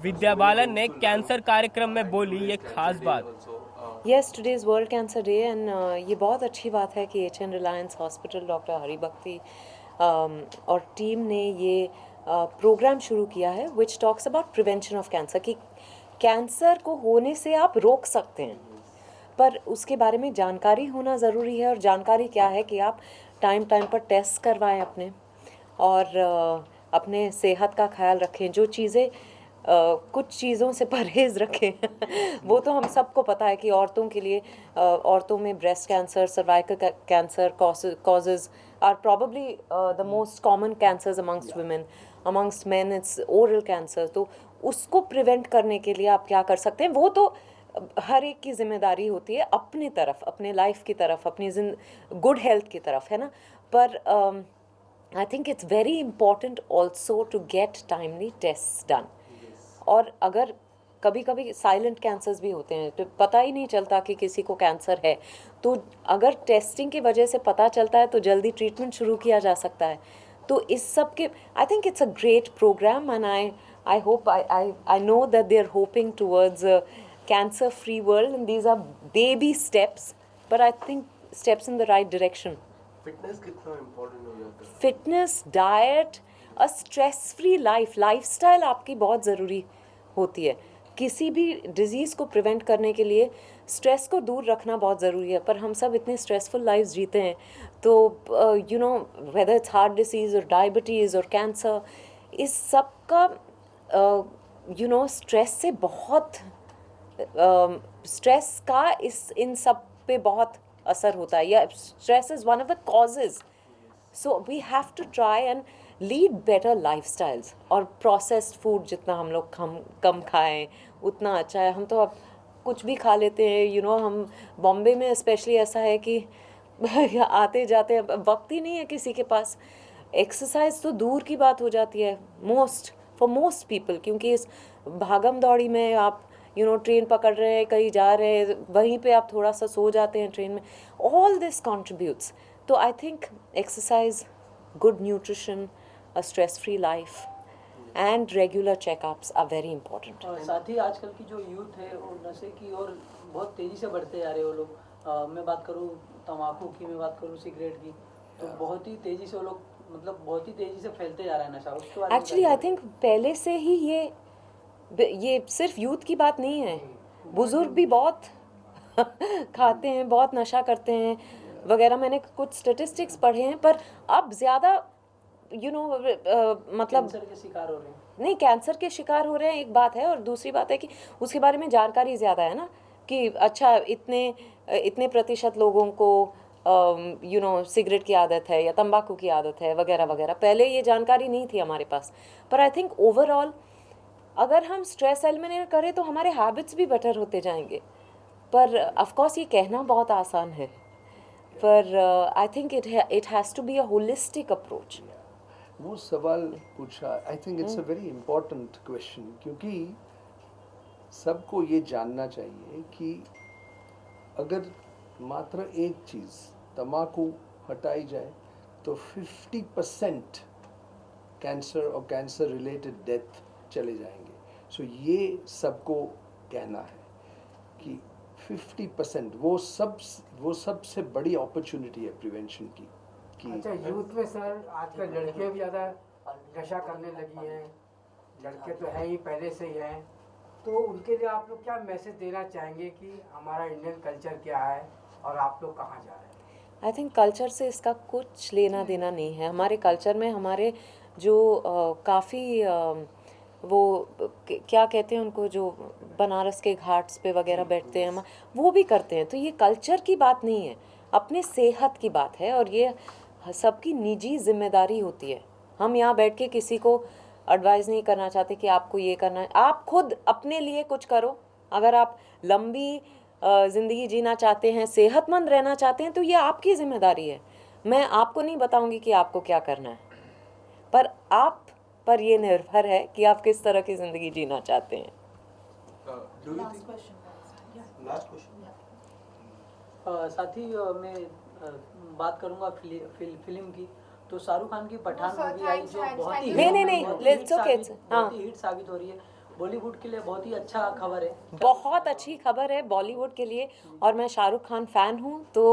विद्या बालन ने कैंसर कार्यक्रम में बोली ये खास बात। Yes, today is world cancer day and ये बहुत अच्छी बात है कि H N Reliance hospital doctor Haribhakti और टीम ने ये प्रोग्राम शुरू किया है which talks about prevention of cancer, कि कैंसर को होने से आप रोक सकते हैं, पर उसके बारे में जानकारी होना ज़रूरी है। और जानकारी क्या है कि आप टाइम टाइम पर टेस्ट करवाएं अपने, और अपने सेहत का ख्याल रखें। जो चीज़ें कुछ चीज़ों से परहेज़ रखें वो तो हम सबको पता है कि औरतों के लिए औरतों में breast cancer, cervical cancer causes are probably the most common cancers amongst women. Amongst men it's oral cancer. तो उसको प्रिवेंट करने के लिए आप क्या कर सकते हैं, वो तो हर एक की जिम्मेदारी होती है अपनी तरफ, अपने लाइफ की तरफ, अपनी गुड हेल्थ की तरफ, है ना। पर I think it's very important also to get timely test done. और अगर कभी कभी साइलेंट कैंसर्स भी होते हैं तो पता ही नहीं चलता कि किसी को कैंसर है, तो अगर टेस्टिंग की वजह से पता चलता है तो जल्दी ट्रीटमेंट शुरू किया जा सकता है। तो इस सब के I think it's a great program and I hope I know that they are hoping towards cancer free world, and these are baby steps, but I think steps in the right direction. Fitness कितना important हो जाता है? Fitness, diet, अ stress free lifestyle आपकी बहुत ज़रूरी होती है। किसी भी डिजीज़ को प्रिवेंट करने के लिए स्ट्रेस को दूर रखना बहुत ज़रूरी है, पर हम सब इतने स्ट्रेसफुल लाइफ्स जीते हैं, तो you know whether its heart disease और डायबिटीज़ और कैंसर, इस सब का यू नो स्ट्रेस से बहुत स्ट्रेस का इन सब पे बहुत असर होता है, या stress is one of the causes. So we have to try and lead better lifestyles, और प्रोसेस्ड फूड जितना हम लोग कम खाएं उतना अच्छा है। हम तो अब कुछ भी खा लेते हैं, यू नो। हम बॉम्बे में स्पेशली ऐसा है कि आते जाते वक्त ही नहीं है किसी के पास। एक्सरसाइज तो दूर की बात हो जाती है फॉर मोस्ट पीपल, क्योंकि इस भागम दौड़ी में आप यू नो ट्रेन पकड़ रहे हैं, कहीं जा रहे हैं, वहीं पे आप थोड़ा सा सो जाते हैं ट्रेन में। All this contributes. तो I think exercise, good nutrition, a stress free life and regular checkups are very important. और साथ ही आजकल की जो यूथ है वो नशे की और बहुत तेज़ी से बढ़ते जा रहे हैं वो लोग। मैं बात करूँ तम्बाकू की, मैं बात करूँ सिगरेट की, तो बहुत ही तेज़ी से वो लोग, मतलब बहुत ही तेज़ी से फैलते जा रहा है नशा। उसके बारे में एक्चुअली आई थिंक पहले से ही ये सिर्फ यूथ की बात नहीं है, बुजुर्ग भी बहुत खाते हैं, बहुत नशा करते हैं वगैरह। मैंने कुछ स्टेटिस्टिक्स पढ़े हैं, पर अब ज़्यादा यू नो मतलब कैंसर के शिकार हो रहे हैं। नहीं, कैंसर के शिकार हो रहे हैं एक बात है, और दूसरी बात है कि उसके बारे में जानकारी ज़्यादा है ना, कि अच्छा इतने प्रतिशत लोगों को यू नो सिगरेट की आदत है या तंबाकू की आदत है वगैरह वगैरह। पहले ये जानकारी नहीं थी हमारे पास। पर आई थिंक ओवरऑल अगर हम स्ट्रेस एलिमिनेट करें तो हमारे हैबिट्स भी बेटर होते जाएंगे। पर ऑफ कोर्स ये कहना बहुत आसान है, पर I think it has to be a holistic approach. वो सवाल पूछा, I think it's a very important question, क्योंकि सबको ये जानना चाहिए कि अगर मात्र एक चीज़ तम्बाकू हटाई जाए तो 50% कैंसर और कैंसर रिलेटेड डेथ चले जाएंगे। सो ये सबको कहना है कि 50% वो सबसे बड़ी अपॉर्चुनिटी है प्रिवेंशन की। अच्छा, यूथ में सर आजकल लड़कियां भी ज़्यादा नशा करने लगी हैं, लड़के तो हैं ही पहले से ही हैं, तो उनके लिए आप लोग क्या मैसेज देना चाहेंगे कि हमारा इंडियन कल्चर क्या है और आप लोग कहाँ जा रहे हैं? आई थिंक कल्चर से इसका कुछ लेना देना नहीं है। हमारे कल्चर में हमारे जो काफ़ी वो क्या कहते हैं उनको, जो बनारस के घाट्स पे वगैरह बैठते हैं, वो भी करते हैं। तो ये कल्चर की बात नहीं है, अपने सेहत की बात है, और ये सबकी निजी जिम्मेदारी होती है। हम यहाँ बैठ के किसी को एडवाइस नहीं करना चाहते कि आपको ये करना है। आप खुद अपने लिए कुछ करो। अगर आप लंबी ज़िंदगी जीना चाहते हैं, सेहतमंद रहना चाहते हैं, तो ये आपकी जिम्मेदारी है। मैं आपको नहीं बताऊंगी कि आपको क्या करना है, पर आप पर ये निर्भर है कि आप किस तरह की ज़िंदगी जीना चाहते हैं। साथ ही मैं बात करूंगा फिल्म की, तो शाहरुख खान की पठान मूवी आई जो बहुत ही नहीं, बहुत ही हिट साबित हो रही है। बॉलीवुड के लिए बहुत ही अच्छा खबर है। बहुत अच्छी खबर है बॉलीवुड के लिए, और मैं शाहरुख खान फ़ैन हूँ तो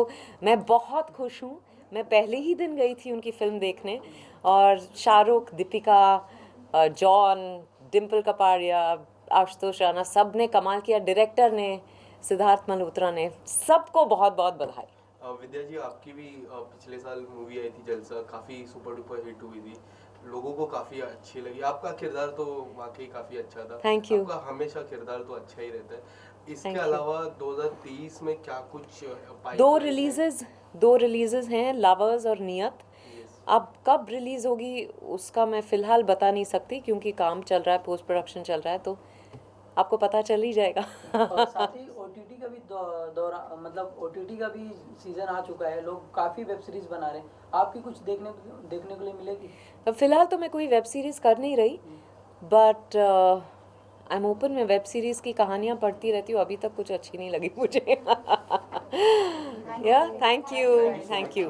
मैं बहुत खुश हूँ। मैं पहले ही दिन गई थी उनकी फ़िल्म देखने, और शाहरुख, दीपिका, जॉन, डिम्पल कपाड़िया, आशुतोष राणा, सब ने कमाल किया। डायरेक्टर ने, सिद्धार्थ मल्होत्रा ने, सबको बहुत बहुत बधाई। विद्या जी, आपकी भी पिछले साल मूवी आई थी जलसा, काफ़ी सुपर डुपर हिट हुई थी, लोगों को काफ़ी अच्छी लगी। आपका किरदार तो वाकई काफ़ी अच्छा था। Thank you. आपका हमेशा किरदार तो अच्छा ही रहता है। इसके Thank you. अलावा 2023 में क्या कुछ दो रिलीजेस हैं, लवर्स और नियत। अब कब रिलीज़ होगी उसका मैं फ़िलहाल बता नहीं सकती, क्योंकि काम चल रहा है, पोस्ट प्रोडक्शन चल रहा है, तो आपको पता चल ही जाएगा। और साथ ही ओटीटी का भी दौरा, मतलब ओटीटी का भी सीजन आ चुका है, लोग काफ़ी वेब सीरीज बना रहे हैं। आपकी कुछ देखने के लिए मिलेगी? फ़िलहाल तो मैं कोई वेब सीरीज़ कर नहीं रही, बट आई एम ओपन। मैं वेब सीरीज़ की कहानियाँ पढ़ती रहती हूँ, अभी तक कुछ अच्छी नहीं लगी मुझे। या thank you.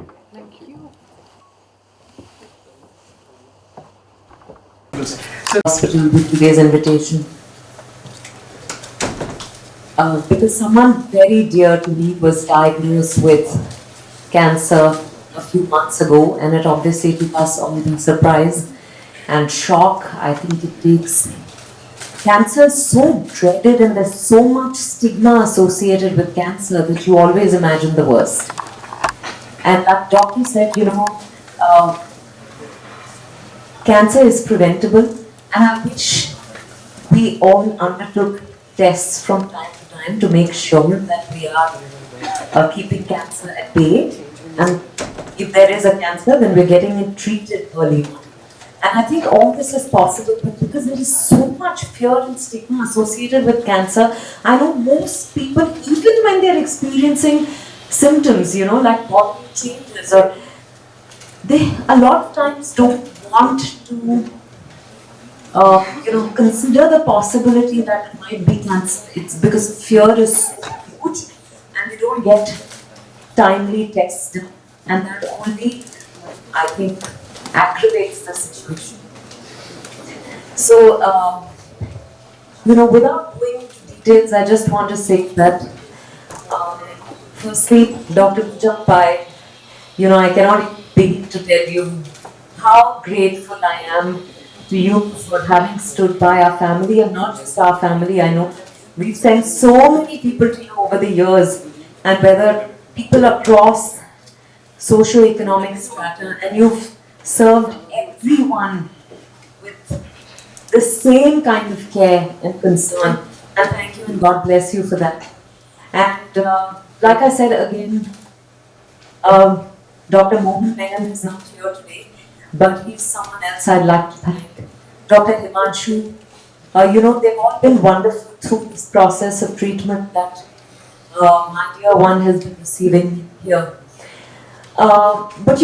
Hospital with today's invitation. Because someone very dear to me was diagnosed with cancer a few months ago, and it obviously took us all by surprise and shock. I think it takes. Cancer is so dreaded, and there's so much stigma associated with cancer that you always imagine the worst. And that doctor said, cancer is preventable, and I wish we all undertook tests from time to time to make sure that we are keeping cancer at bay. And if there is a cancer, then we're getting it treated early. And I think all this is possible, but because there is so much fear and stigma associated with cancer, I know most people, even when they're experiencing symptoms, like body changes, or they a lot of times don't want to consider the possibility that it might be cancer. It's because fear is so huge, and they don't get timely tests done, and that only, I think, aggravates the situation. So, without going into details, I just want to say that, firstly, Dr. Pujapai, I cannot begin to tell you how grateful I am to you for having stood by our family, and not just our family. I know we've sent so many people to you over the years, and whether people across socio-economic strata, and you've served everyone with the same kind of care and concern. And thank you, and God bless you for that. And like I said again, Dr. Mohan Menon is not here today, but he's someone else I'd like to thank. Dr. Himanshu, they've all been wonderful through this process of treatment that my dear one has been receiving here. But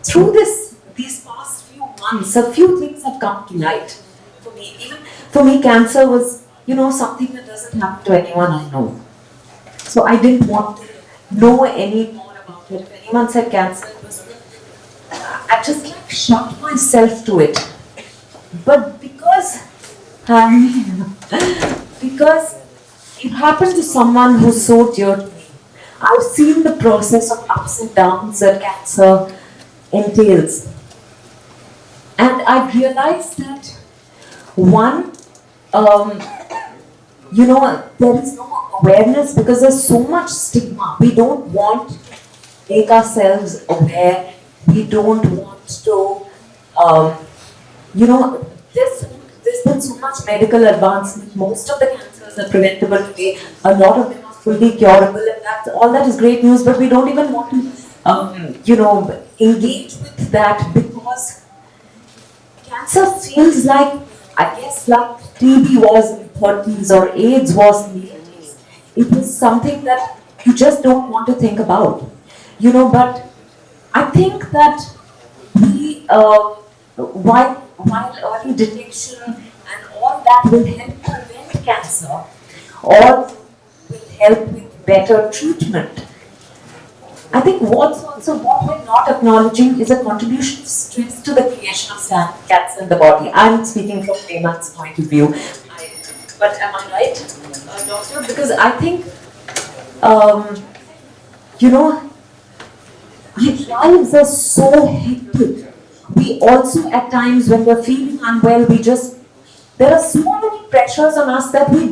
through these past few months, a few things have come to light for me. Even for me, cancer was, something that doesn't happen to anyone I know. So I didn't want to know any more about it. If anyone said cancer, I just shut myself to it. But because it happened to someone who's so dear to me, I've seen the process of ups and downs that cancer entails. And I've realized that, one, there is no awareness because there's so much stigma. We don't want to make ourselves aware. We don't want to, there's been so much medical advancement. Most of the cancers are preventable today. A lot of them are fully curable, and all that is great news. But we don't even want to, engage with that, because cancer feels like, I guess, like TB was in the 30s or AIDS was in the 80s. It was something that you just don't want to think about, but I think that while early detection and all that will help prevent cancer, or will help with better treatment, I think what's also what we're not acknowledging is a contribution of stress to the creation of cancer in the body. I'm speaking from layman's point of view. But am I right, doctor? Because I think, you know, our lives are so hectic. We also, at times, when we're feeling unwell, there are so many pressures on us that we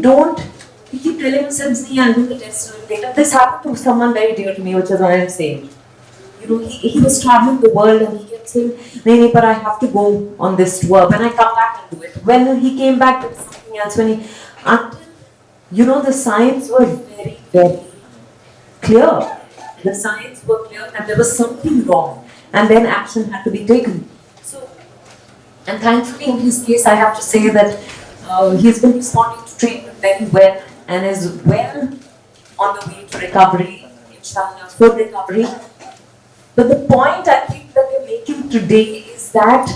keep telling ourselves, "Nee, I'll do the test later." This happened to someone very dear to me, which is what I'm saying. You know, he was traveling the world and he kept saying, "Nee, but I have to go on this tour. When I come back, I'll do it." When he came back, there was something else. Until, you know, the signs were very, very clear. The signs were clear that there was something wrong, and then action had to be taken. So, and thankfully, in his case, I have to say that he's been responding to treatment very well and is well on the way to recovery, inshallah, full recovery. But the point I think that we're making today is that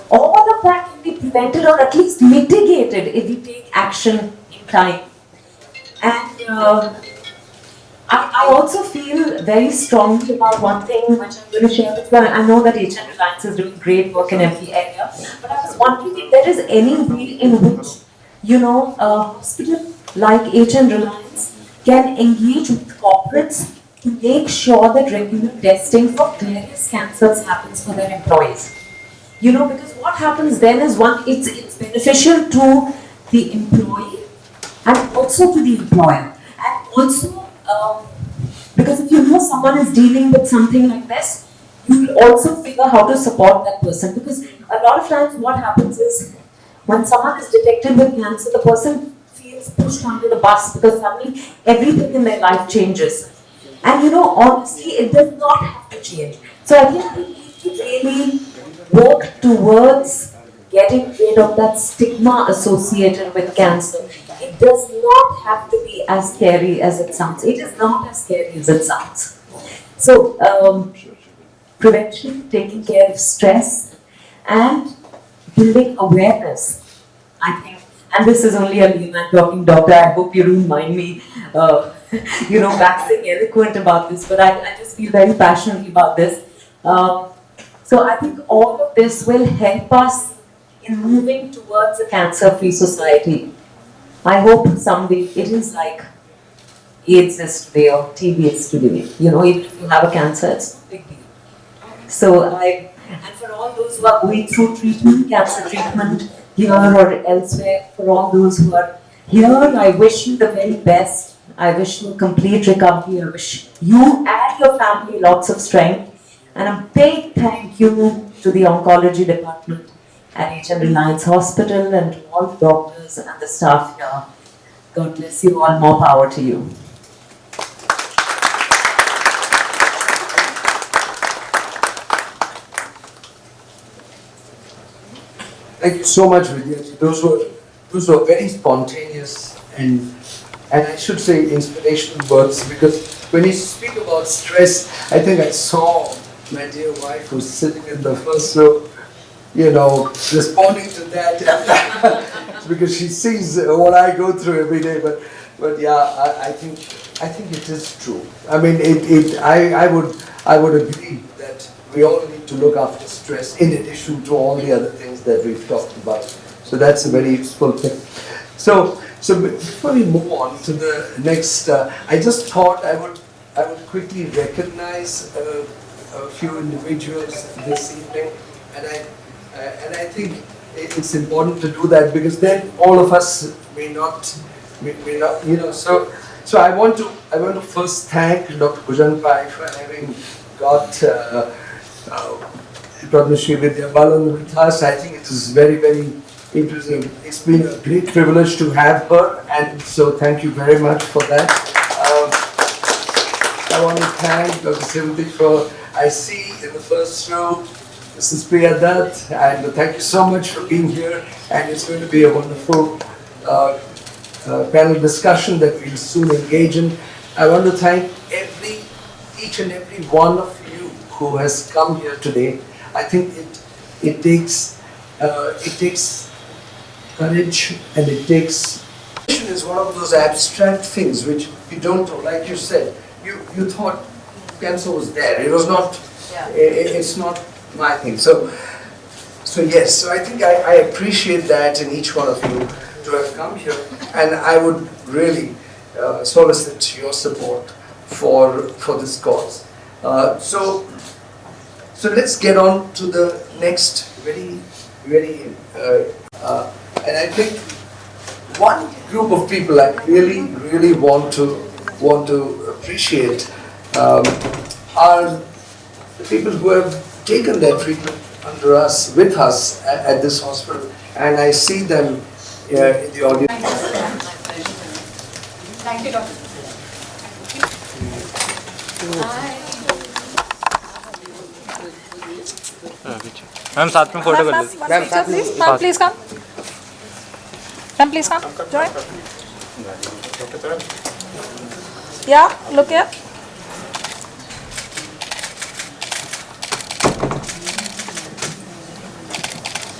all of that can be prevented or at least mitigated if we take action in time. And I also feel very strongly about one thing which I'm going to share with you. I know that HN Reliance is doing great work in every area, but I was wondering if there is any way in which, you know, a hospital like HN Reliance can engage with corporates to make sure that regular testing for various cancers happens for their employees. You know, because what happens then is it's beneficial to the employee and also to the employer, and also because if you know someone is dealing with something like this, you will also figure how to support that person. Because a lot of times what happens is when someone is detected with cancer, the person feels pushed under the bus because suddenly everything in their life changes. And you know, honestly, it does not have to change. So I think we need to really work towards getting rid of that stigma associated with cancer. It does not have to be as scary as it sounds. It is not as scary as it sounds. So, prevention, taking care of stress, and building awareness, I think. And this is only a layman talking, doctor. I hope you don't mind me, you know, waxing eloquent about this, but I just feel very passionately about this. So I think all of this will help us in moving towards a cancer-free society. I hope someday it is like AIDS is today or TB is today. You know, even if you have a cancer, it's a big deal. So and for all those who are going through treatment, cancer treatment here or elsewhere, for all those who are here, I wish you the very best. I wish you complete recovery. I wish you and your family lots of strength. And a big thank you to the oncology department at HN Reliance Hospital and to all the doctors and the staff here. God bless you all. More power to you. Thank you so much, Vidya. Those were very spontaneous and I should say inspirational words, because when you speak about stress, I think I saw my dear wife who's sitting in the first row, you know, responding to that because she sees what I go through every day. But yeah, I think it is true. I mean, I would agree that we all need to look after stress in addition to all the other things that we've talked about. So that's a very useful thing. So before we move on to the next, I just thought I would quickly recognize a few individuals this evening, and I think it's important to do that, because then all of us may not, you know. So I want to first thank Dr. Bhujan Pai for having got Dr. Shri Vidya Balan with us. I think it is very, very interesting. It's been a great privilege to have her, and so thank you very much for that. I want to thank Dr. Simthi for, I see in the first row, Mrs. Priya Dutt, and thank you so much for being here, and it's going to be a wonderful panel discussion that we'll soon engage in. I want to thank each and every one of you who has come here today. I think it takes courage, and it takes. Is one of those abstract things which you don't know. Like you said, you thought cancer was there. It was not. It's not my thing. So yes. So I think I appreciate that in each one of you to have come here, and I would really solicit your support for this cause. So let's get on to the next very and I think one group of people I really want to appreciate are the people who have taken their treatment under us, with us at this hospital, and I see them in the audience. Thank you, doctor. Ma'am साथ में photo कर लो ma'am please ma'am please come ma'am please come join या look here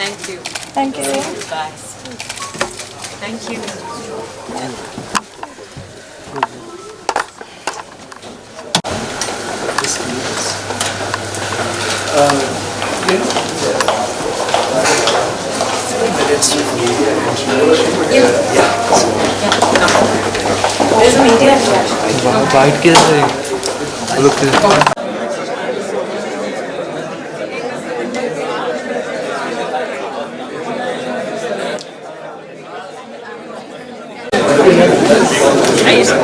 Thank you. Thank you Guys. Thank you. There's a media reaction. वाइट के look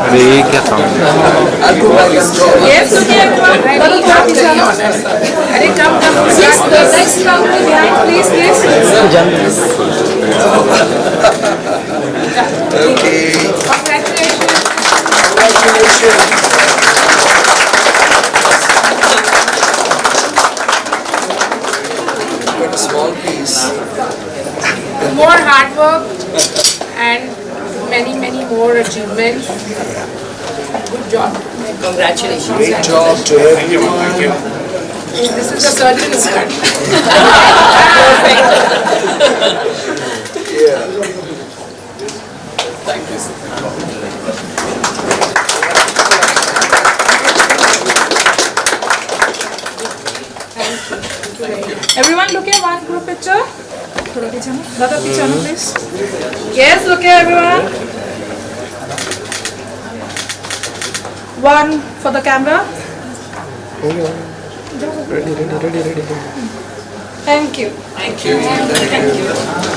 अरे ये क्या sound Yes, okay, everyone. Follow the officer. Arey, come. Yes, next round behind, please. Okay. Congratulations. But a small piece. More hard work and many more achievements. Good job. Congratulations. Great job to everyone. This is the surgeon's cut. Yeah. Everyone look at one group picture. Thoda piche na. Dada piche na please. Yes, look at everyone. One for the camera. ready Thank you. Thank you.